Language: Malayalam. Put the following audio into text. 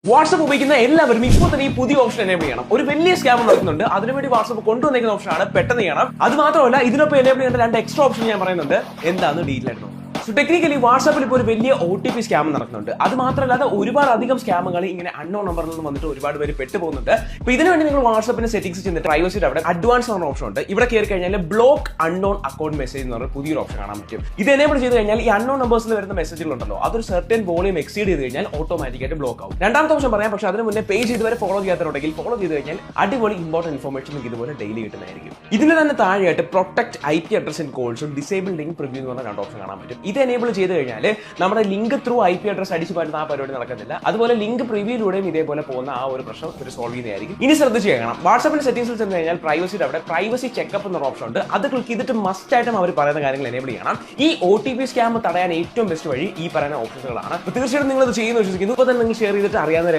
വാട്സ്ആപ്പ് ഉപയോഗിക്കുന്ന എല്ലാവരും ഇപ്പോൾ തന്നെ ഈ പുതിയ ഓപ്ഷൻ എനേബിൾ ചെയ്യണം. ഒരു വലിയ സ്കാം നടക്കുന്നുണ്ട്, അതിനുവേണ്ടി വാട്സ്ആപ്പ് കൊണ്ടുവന്നിരിക്കുന്ന ഓപ്ഷനാണ് പെട്ടെന്ന് ചെയ്യണം. അത് മാത്രമല്ല, ഇതിനൊപ്പം എനേബിൾ ചെയ്യേണ്ട 2 എക്സ്ട്രാ ഓപ്ഷൻ ഞാൻ പറയുന്നുണ്ട്. എന്താണെന്ന് ഡീറ്റെയിൽ ആയിട്ട് നോക്കാം. സോ ടെക്നിക്കലി വാട്സ്ആപ്പിൽ ഇപ്പോൾ ഒരു വലിയ OTP സ്കാം നടക്കുന്നുണ്ട്. അത് മാത്രമല്ലാതെ ഒരുപാട് അധികം സ്കാമുകൾ ഇങ്ങനെ അൺനോൺ നമ്പറിൽ നിന്ന് വന്നിട്ട് ഒരുപാട് പേര് പെട്ടുപോകുന്നുണ്ട്. അപ്പോൾ ഇതിനു വേണ്ടി നിങ്ങൾ വാട്സ്ആപ്പിന്റെ സെറ്റിംഗ്സ് ചെന്നിട്ട് പ്രൈവസിയുടെ അവിടെ അഡ്വാൻസ് എന്ന ഓപ്ഷൻ ഉണ്ട്. ഇവിടെ കയറി കഴിഞ്ഞാൽ ബ്ലോക്ക് അൺനോൺ അക്കൗണ്ട് മെസ്സേജ് എന്ന് പറഞ്ഞ പുതിയൊരു ഓപ്ഷൻ കാണാൻ പറ്റും. ഇത് എനേബിൾ ചെയ്ത് കഴിഞ്ഞാൽ ഈ അൺനോൺ നമ്പേഴ്സിൽ വരുന്ന മെസ്സേജുകളുണ്ടല്ലോ, അതൊരു സർട്ടൻ വോളിയം എക്സീഡ് ചെയ്ത് കഴിഞ്ഞാൽ ഓട്ടോമാറ്റിക്കായിട്ട് ബ്ലോക്ക് ആവും. രണ്ടാമത്തെ ഓപ്ഷൻ പറയാം, പക്ഷേ അതിന് മുന്നേ പേജ് ഇതുവരെ ഫോളോ ചെയ്യാത്തവരുണ്ടെങ്കിൽ ഫോളോ ചെയ്ത് കഴിഞ്ഞാൽ അടിപൊളി ഇമ്പോർട്ടന്റ് ഇൻഫർമേഷൻ നിങ്ങൾക്ക് ഇതുപോലെ ഡെയിലി കിട്ടുന്നതായിരിക്കും. ഇതിന് തന്നെ താഴെയായിട്ട് പ്രൊട്ടക്ട് IP അഡ്രസ് ആൻഡ് കോൾസും ഡിസേബിൾ ലിങ്ക് പ്രിവ്യൂ എന്ന് പറഞ്ഞ 2 ഓപ്ഷൻ കാണാൻ പറ്റും. ഇത് എനേബിൾ ചെയ്ത് കഴിഞ്ഞാൽ നമ്മുടെ ലിങ്ക് ത്രൂ IP അഡ്രസ് അടിച്ചു പറ്റുന്ന ആ പരിപാടി നടക്കുന്നില്ല. അതുപോലെ ലിങ്ക് പ്രിവ്യൂയിലൂടെയും ഇതേപോലെ പോകുന്ന ആ ഒരു പ്രശ്നം ഇവർ സോൾവ് ചെയ്യുന്നതായിരിക്കും. ഇനി ശ്രദ്ധിച്ച് ചെയ്യണം, വാട്സ്ആപ്പിന്റെ സെറ്റിംഗ്സിൽ ചെന്ന് കഴിഞ്ഞാൽ പ്രൈവസിയുടെ അവിടെ പ്രൈവസി ചെക്കപ്പ് എന്നൊരു ഓപ്ഷൻ ഉണ്ട്. അത് ക്ലിക്ക് ചെയ്തിട്ട് മസ്റ്റ് ആയിട്ടും അവർ പറയുന്ന കാര്യങ്ങൾ എനേബിൾ ചെയ്യണം. ഈ OTP സ്കാം തടയാൻ ഏറ്റവും ബെസ്റ്റ് വഴി ഈ പറയുന്ന ഓപ്ഷനുകളാണ്. തീർച്ചയായിട്ടും നിങ്ങൾ ഇത് ചെയ്യുന്ന വിശ്വസിക്കുന്നു. ഇപ്പോൾ തന്നെ നിങ്ങൾ ഷെയർ ചെയ്തിട്ട് അറിയാവുന്ന